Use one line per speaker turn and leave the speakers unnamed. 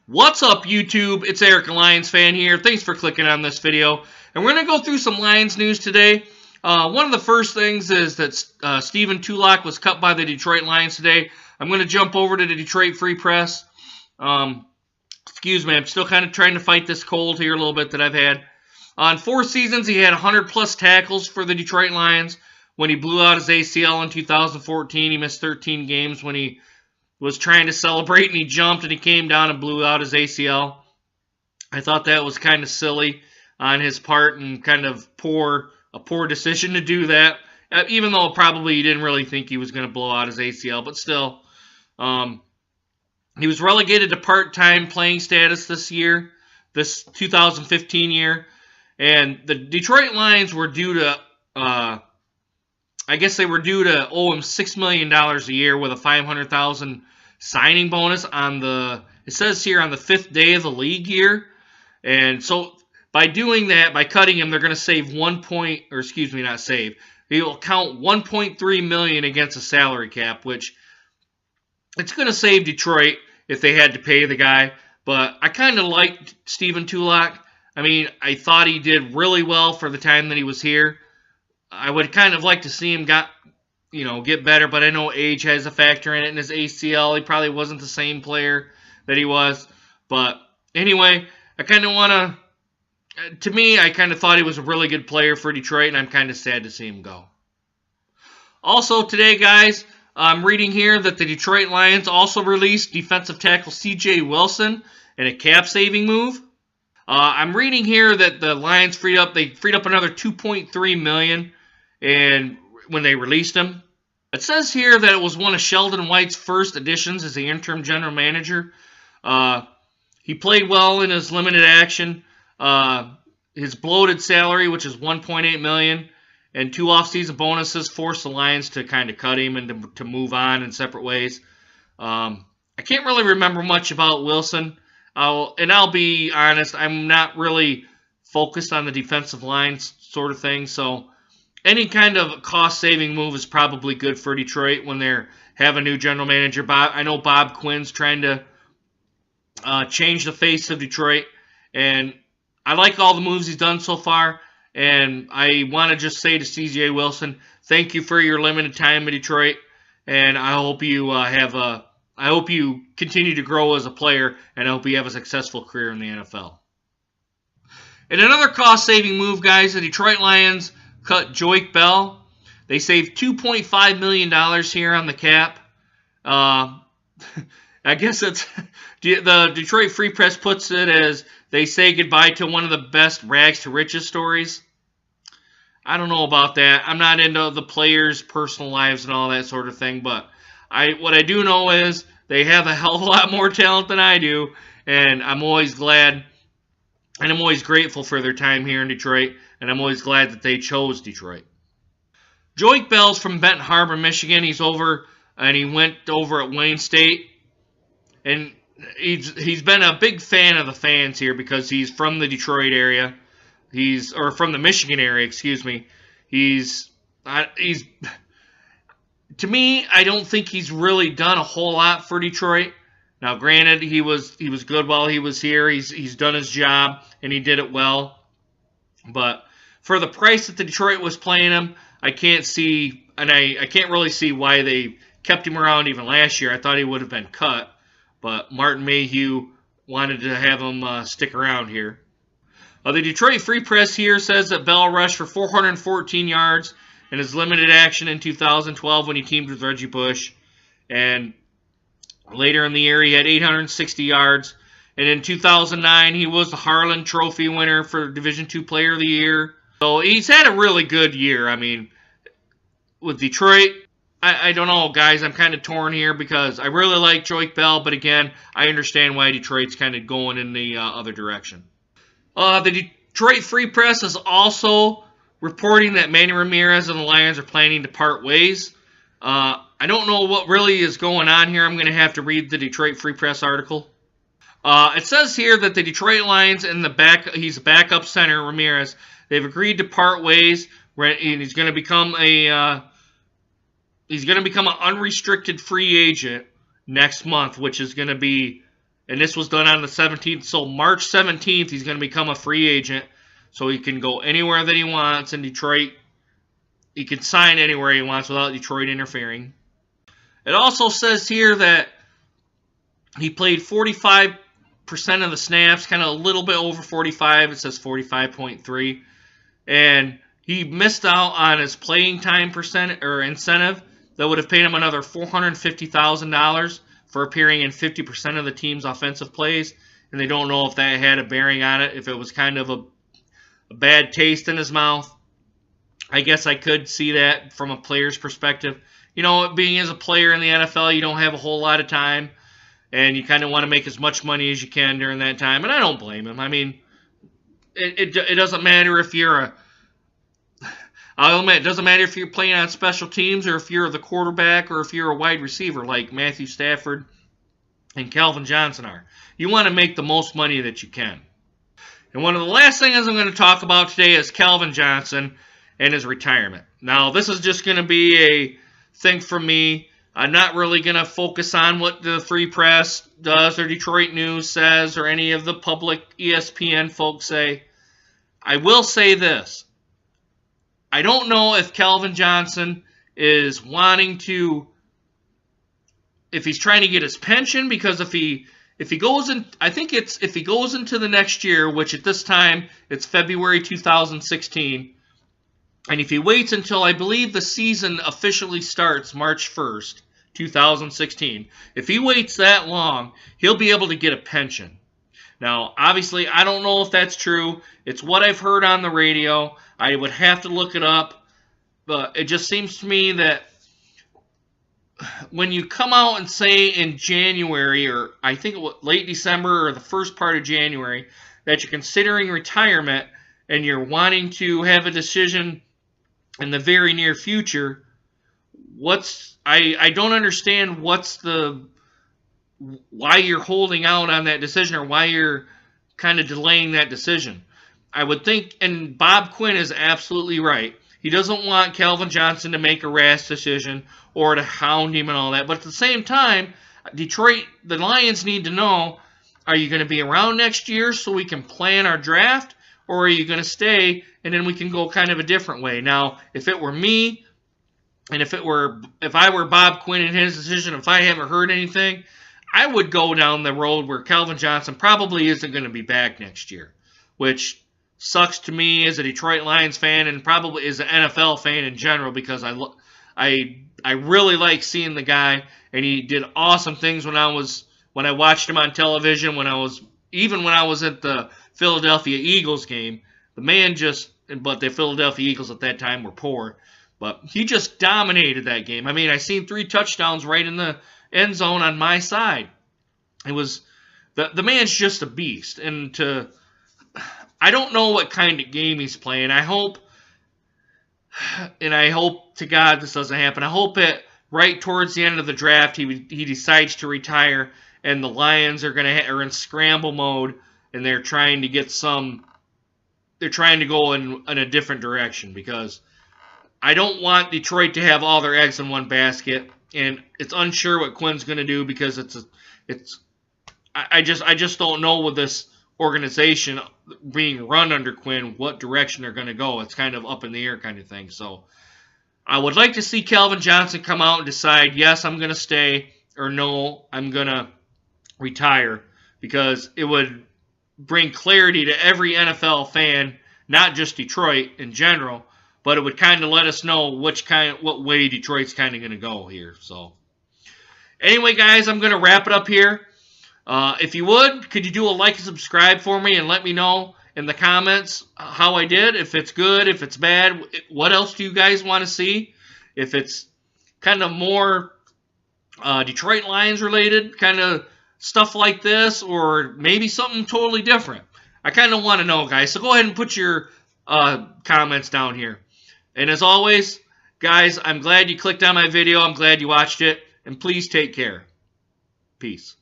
What's up, YouTube? It's Eric, a Lions fan here. Thanks for clicking on this video. And we're going to go through some Lions news today. One of the first things is that Tulloch was cut by the Detroit Lions today. I'm going to jump over to the Detroit Free Press. Excuse me, I'm still kind of trying to fight this cold here a little bit that I've had. On 4 seasons, he had 100-plus tackles for the Detroit Lions. When he blew out his ACL in 2014, he missed 13 games when he was trying to celebrate, and he jumped, and he came down and blew out his ACL. I thought that was kind of silly on his part and kind of a poor decision to do that, even though probably he didn't really think he was going to blow out his ACL, but still. He was relegated to part-time playing status this year, this 2015 year, and the Detroit Lions were due to, I guess they were due to owe him $6 million a year with a $500,000 signing bonus on it says here on the 5th day of the league year. And so by doing that, by cutting him, they're going to save he will count $1.3 million against the salary cap, which it's going to save Detroit if they had to pay the guy. But I kind of liked Stephen Tulloch. I mean, I thought he did really well for the time that he was here. I would kind of like to see him get better, but I know age has a factor in it. In his ACL, he probably wasn't the same player that he was. But anyway, I kind of I kind of thought he was a really good player for Detroit, and I'm kind of sad to see him go. Also today, guys, I'm reading here that the Detroit Lions also released defensive tackle C.J. Wilson in a cap-saving move. I'm reading here that the Lions freed up another $2.3 million, and when they released him. It says here that it was one of Sheldon White's first additions as the interim general manager. He played well in his limited action. His bloated salary, which is $1.8 million, and 2 offseason bonuses forced the Lions to kind of cut him and to move on in separate ways. I can't really remember much about Wilson. I'll be honest, I'm not really focused on the defensive line sort of thing, so any kind of cost-saving move is probably good for Detroit when they have a new general manager. I know Bob Quinn's trying to change the face of Detroit, and I like all the moves he's done so far, and I want to just say to C.J. Wilson, thank you for your limited time in Detroit, and I hope you I hope you continue to grow as a player, and I hope you have a successful career in the NFL. In another cost-saving move, guys, the Detroit Lions cut Joique Bell. They saved $2.5 million here on the cap. I guess it's the Detroit Free Press puts it as they say goodbye to one of the best rags to riches stories. I don't know about that. I'm not into the players' personal lives and all that sort of thing, but what I do know is they have a hell of a lot more talent than I do, and I'm always glad and I'm always grateful for their time here in Detroit, and I'm always glad that they chose Detroit. Joique Bell's from Benton Harbor, Michigan. He went over at Wayne State, and he's been a big fan of the fans here because he's from the Detroit area. Or from the Michigan area, excuse me. To me, I don't think he's really done a whole lot for Detroit. Now, granted, he was good while he was here. He's done his job, and he did it well. But for the price that the Detroit was playing him, I can't really see why they kept him around even last year. I thought he would have been cut, but Martin Mayhew wanted to have him stick around here. The Detroit Free Press here says that Bell rushed for 414 yards in his limited action in 2012 when he teamed with Reggie Bush. And later in the year, he had 860 yards. And in 2009, he was the Harlan Trophy winner for Division II Player of the Year. So he's had a really good year. I mean, with Detroit, I don't know, guys. I'm kind of torn here because I really like Joique Bell. But again, I understand why Detroit's kind of going in the other direction. The Detroit Free Press is also reporting that Manny Ramirez and the Lions are planning to part ways. I don't know what really is going on here. I'm going to have to read the Detroit Free Press article. It says here that the Detroit Lions and he's a backup center, Ramirez, they've agreed to part ways. And he's going to become an unrestricted free agent next month, which is going to be And this was done on the 17th. So March 17th, he's going to become a free agent. So he can go anywhere that he wants in Detroit. He can sign anywhere he wants without Detroit interfering. It also says here that he played 45% of the snaps, kind of a little bit over 45. It says 45.3. And he missed out on his playing time incentive that would have paid him another $450,000 for appearing in 50% of the team's offensive plays. And they don't know if that had a bearing on it, if it was kind of a bad taste in his mouth. I guess I could see that from a player's perspective. You know, being as a player in the NFL, you don't have a whole lot of time, and you kind of want to make as much money as you can during that time. And I don't blame him. I mean, it doesn't matter if you're it doesn't matter if you're playing on special teams or if you're the quarterback or if you're a wide receiver like Matthew Stafford and Calvin Johnson are. You want to make the most money that you can. And one of the last things I'm going to talk about today is Calvin Johnson and his retirement. Now, this is just going to be a thing for me. I'm not really going to focus on what the Free Press does or Detroit News says or any of the public ESPN folks say. I will say this. I don't know if Calvin Johnson is wanting to, if he's trying to get his pension, because if he goes in, I think it's if he goes into the next year, which at this time it's February 2016, and if he waits until I believe the season officially starts March 1st, 2016, if he waits that long, he'll be able to get a pension. Now, obviously, I don't know if that's true. It's what I've heard on the radio. I would have to look it up, but it just seems to me that when you come out and say in January, or I think it was late December or the first part of January, that you're considering retirement and you're wanting to have a decision in the very near future, I don't understand why you're holding out on that decision or why you're kind of delaying that decision. I would think, and Bob Quinn is absolutely right, he doesn't want Calvin Johnson to make a rash decision or to hound him and all that. But at the same time, Detroit, the Lions need to know, are you going to be around next year so we can plan our draft, or are you going to stay and then we can go kind of a different way? Now, if it were me, and if I were Bob Quinn in his decision, if I haven't heard anything, I would go down the road where Calvin Johnson probably isn't going to be back next year, which sucks to me as a Detroit Lions fan and probably as an NFL fan in general, because I really like seeing the guy, and he did awesome things when I watched him on television, when I was at the Philadelphia Eagles game. The man but the Philadelphia Eagles at that time were poor, but he just dominated that game. I mean, I seen 3 touchdowns right in the end zone on my side. It was the man's just a beast, and I don't know what kind of game he's playing. I hope to God this doesn't happen. I hope right towards the end of the draft he decides to retire, and the Lions are in scramble mode, and they're trying to go in a different direction, because I don't want Detroit to have all their eggs in one basket, and it's unsure what Quinn's going to do, because I just don't know with this organization being run under Quinn what direction they're going to go. It's kind of up in the air kind of thing. So I would like to see Calvin Johnson come out and decide, yes, I'm going to stay, or no, I'm going to retire, because it would bring clarity to every NFL fan, not just Detroit in general, but it would kind of let us know what way Detroit's kind of going to go here. So anyway, guys, I'm going to wrap it up here. If you would, could you do a like and subscribe for me and let me know in the comments how I did, if it's good, if it's bad, what else do you guys want to see? If it's kind of more Detroit Lions related, kind of stuff like this, or maybe something totally different. I kind of want to know, guys. So go ahead and put your comments down here. And as always, guys, I'm glad you clicked on my video. I'm glad you watched it. And please take care. Peace.